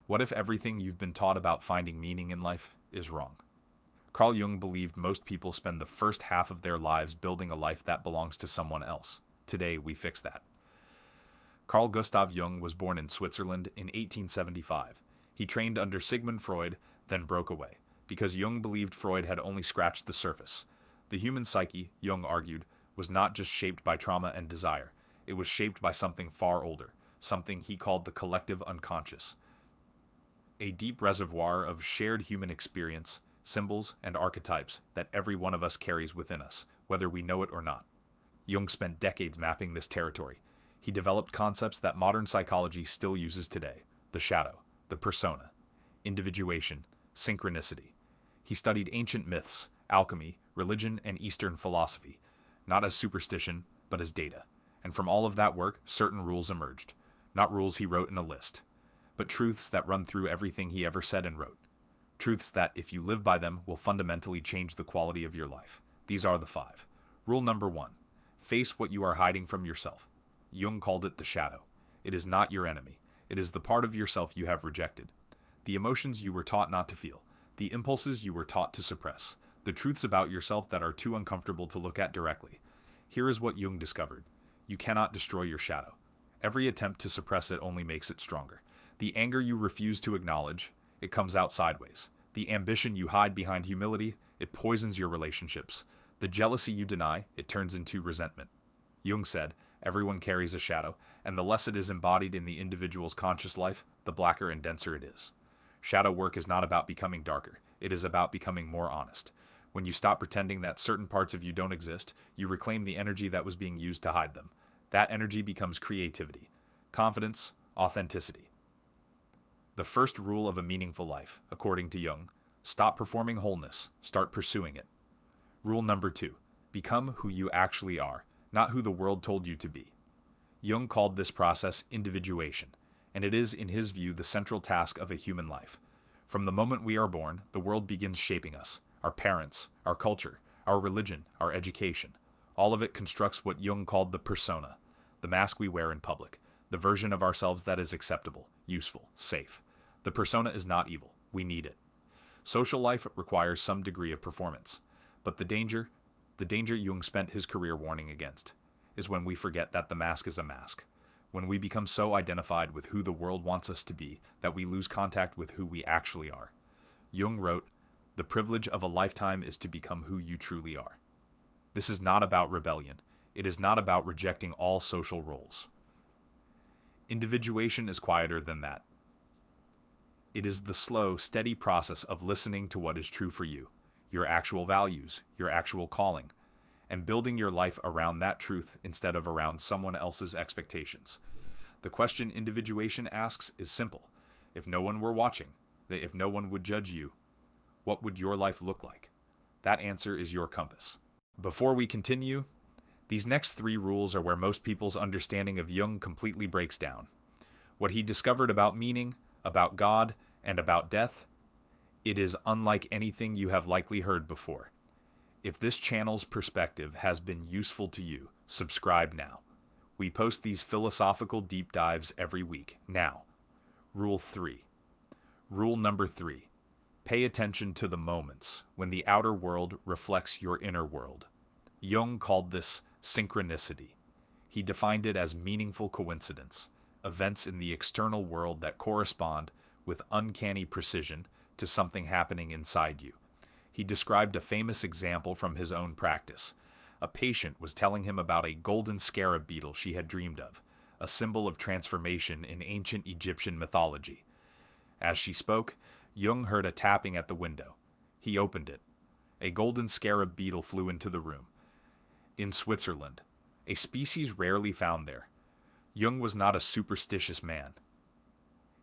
What if everything you've been taught about finding meaning in life is wrong? Carl Jung believed most people spend the first half of their lives building a life that belongs to someone else. Today, we fix that. Carl Gustav Jung was born in Switzerland in 1875. He trained under Sigmund Freud, then broke away, because Jung believed Freud had only scratched the surface. The human psyche, Jung argued, was not just shaped by trauma and desire. It was shaped by something far older, something he called the collective unconscious. A deep reservoir of shared human experience, symbols, and archetypes that every one of us carries within us, whether we know it or not. Jung spent decades mapping this territory. He developed concepts that modern psychology still uses today: the shadow, the persona, individuation, synchronicity. He studied ancient myths, alchemy, religion, and Eastern philosophy, not as superstition, but as data. And from all of that work, certain rules emerged. Not rules he wrote in a list, but truths that run through everything he ever said and wrote. Truths that, if you live by them, will fundamentally change the quality of your life. These are the 5. Rule number 1. Face what you are hiding from yourself. Jung called it the shadow. It is not your enemy. It is the part of yourself you have rejected. The emotions you were taught not to feel. The impulses you were taught to suppress. The truths about yourself that are too uncomfortable to look at directly. Here is what Jung discovered. You cannot destroy your shadow. Every attempt to suppress it only makes it stronger. The anger you refuse to acknowledge, it comes out sideways. The ambition you hide behind humility, it poisons your relationships. The jealousy you deny, it turns into resentment. Jung said, everyone carries a shadow, and the less it is embodied in the individual's conscious life, the blacker and denser it is. Shadow work is not about becoming darker. It is about becoming more honest. When you stop pretending that certain parts of you don't exist, you reclaim the energy that was being used to hide them. That energy becomes creativity, confidence, authenticity. The first rule of a meaningful life, according to Jung: stop performing wholeness, start pursuing it. Rule number 2, become who you actually are, not who the world told you to be. Jung called this process individuation, and it is, in his view, the central task of a human life. From the moment we are born, the world begins shaping us. Our parents, our culture, our religion, our education. All of it constructs what Jung called the persona, the mask we wear in public, the version of ourselves that is acceptable, useful, safe. The persona is not evil. We need it. Social life requires some degree of performance. But the danger Jung spent his career warning against, is when we forget that the mask is a mask. When we become so identified with who the world wants us to be that we lose contact with who we actually are. Jung wrote, "The privilege of a lifetime is to become who you truly are." This is not about rebellion. It is not about rejecting all social roles. Individuation is quieter than that. It is the slow, steady process of listening to what is true for you, your actual values, your actual calling, and building your life around that truth instead of around someone else's expectations. The question individuation asks is simple. If no one were watching, if no one would judge you, what would your life look like? That answer is your compass. Before we continue, these next 3 rules are where most people's understanding of Jung completely breaks down. What he discovered about meaning, about God, and about death, it is unlike anything you have likely heard before. If this channel's perspective has been useful to you, subscribe now. We post these philosophical deep dives every week. Now, Rule 3. Rule number 3. Pay attention to the moments when the outer world reflects your inner world. Jung called this synchronicity. He defined it as meaningful coincidence, events in the external world that correspond with uncanny precision to something happening inside you. He described a famous example from his own practice. A patient was telling him about a golden scarab beetle she had dreamed of, a symbol of transformation in ancient Egyptian mythology. As she spoke, Jung heard a tapping at the window. He opened it. A golden scarab beetle flew into the room. In Switzerland, a species rarely found there. Jung was not a superstitious man.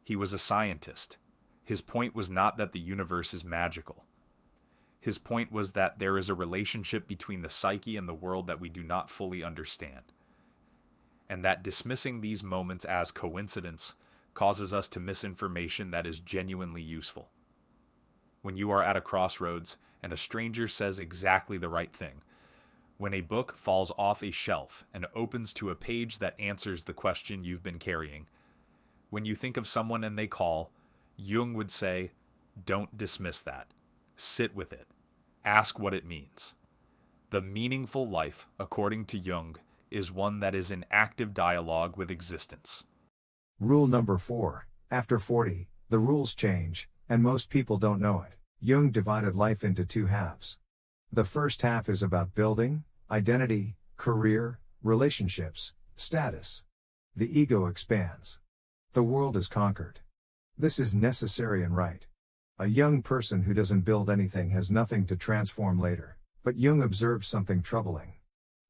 He was a scientist. His point was not that the universe is magical. His point was that there is a relationship between the psyche and the world that we do not fully understand, and that dismissing these moments as coincidence causes us to miss information that is genuinely useful. When you are at a crossroads and a stranger says exactly the right thing, when a book falls off a shelf and opens to a page that answers the question you've been carrying, when you think of someone and they call, Jung would say, don't dismiss that. Sit with it. Ask what it means. The meaningful life, according to Jung, is one that is in active dialogue with existence. Rule number 4. After 40, the rules change, and most people don't know it. Jung divided life into 2 halves. The first half is about building, identity, career, relationships, status. The ego expands. The world is conquered. This is necessary and right. A young person who doesn't build anything has nothing to transform later. But Jung observed something troubling.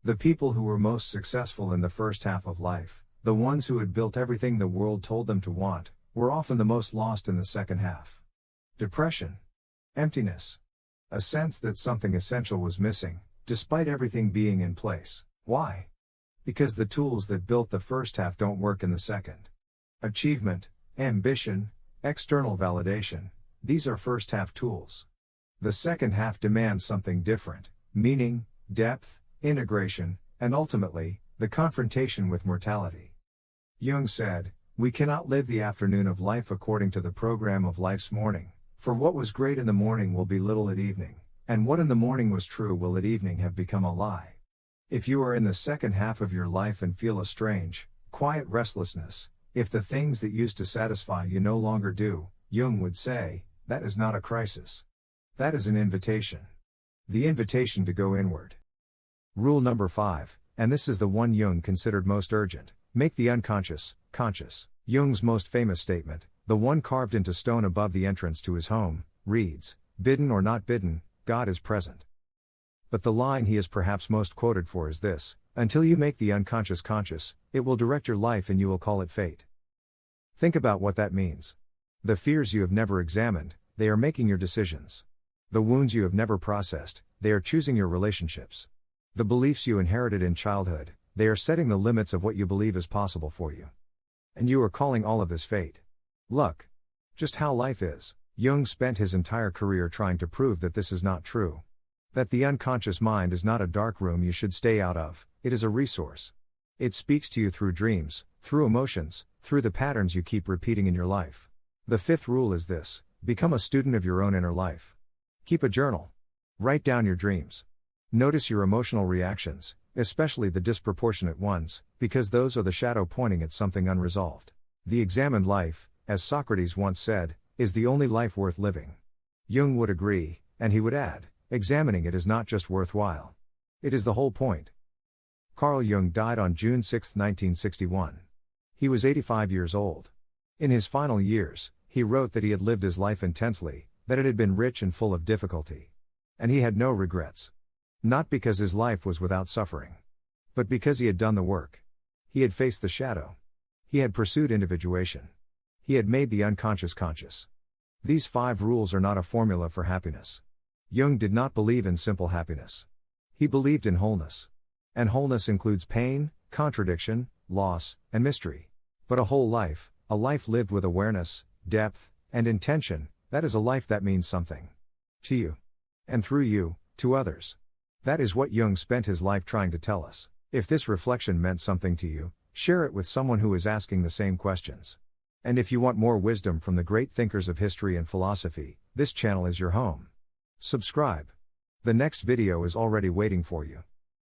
The people who were most successful in the first half of life, the ones who had built everything the world told them to want, were often the most lost in the second half. Depression. Emptiness. A sense that something essential was missing, despite everything being in place. Why? Because the tools that built the first half don't work in the second. Achievement, ambition, external validation, these are first half tools. The second half demands something different: meaning, depth, integration, and ultimately, the confrontation with mortality. Jung said, "We cannot live the afternoon of life according to the program of life's morning, for what was great in the morning will be little at evening, and what in the morning was true will at evening have become a lie." If you are in the second half of your life and feel a strange, quiet restlessness, if the things that used to satisfy you no longer do, Jung would say, that is not a crisis. That is an invitation. The invitation to go inward. Rule number 5, and this is the one Jung considered most urgent: make the unconscious conscious. Jung's most famous statement, the one carved into stone above the entrance to his home, reads, "Bidden or not bidden, God is present." But the line he is perhaps most quoted for is this: until you make the unconscious conscious, it will direct your life and you will call it fate. Think about what that means. The fears you have never examined, they are making your decisions. The wounds you have never processed, they are choosing your relationships. The beliefs you inherited in childhood, they are setting the limits of what you believe is possible for you. And you are calling all of this fate. Luck. Just how life is. Jung spent his entire career trying to prove that this is not true. That the unconscious mind is not a dark room you should stay out of, it is a resource. It speaks to you through dreams, through emotions, through the patterns you keep repeating in your life. The 5th rule is this: become a student of your own inner life. Keep a journal. Write down your dreams. Notice your emotional reactions, especially the disproportionate ones, because those are the shadow pointing at something unresolved. The examined life, as Socrates once said, is the only life worth living. Jung would agree, and he would add, examining it is not just worthwhile. It is the whole point. Carl Jung died on June 6, 1961. He was 85 years old. In his final years, he wrote that he had lived his life intensely, that it had been rich and full of difficulty. And he had no regrets. Not because his life was without suffering. But because he had done the work. He had faced the shadow. He had pursued individuation. He had made the unconscious conscious. These 5 rules are not a formula for happiness. Jung did not believe in simple happiness. He believed in wholeness. And wholeness includes pain, contradiction, loss, and mystery. But a whole life, a life lived with awareness, depth, and intention, that is a life that means something. To you. And through you, to others. That is what Jung spent his life trying to tell us. If this reflection meant something to you, share it with someone who is asking the same questions. And if you want more wisdom from the great thinkers of history and philosophy, this channel is your home. Subscribe. The next video is already waiting for you.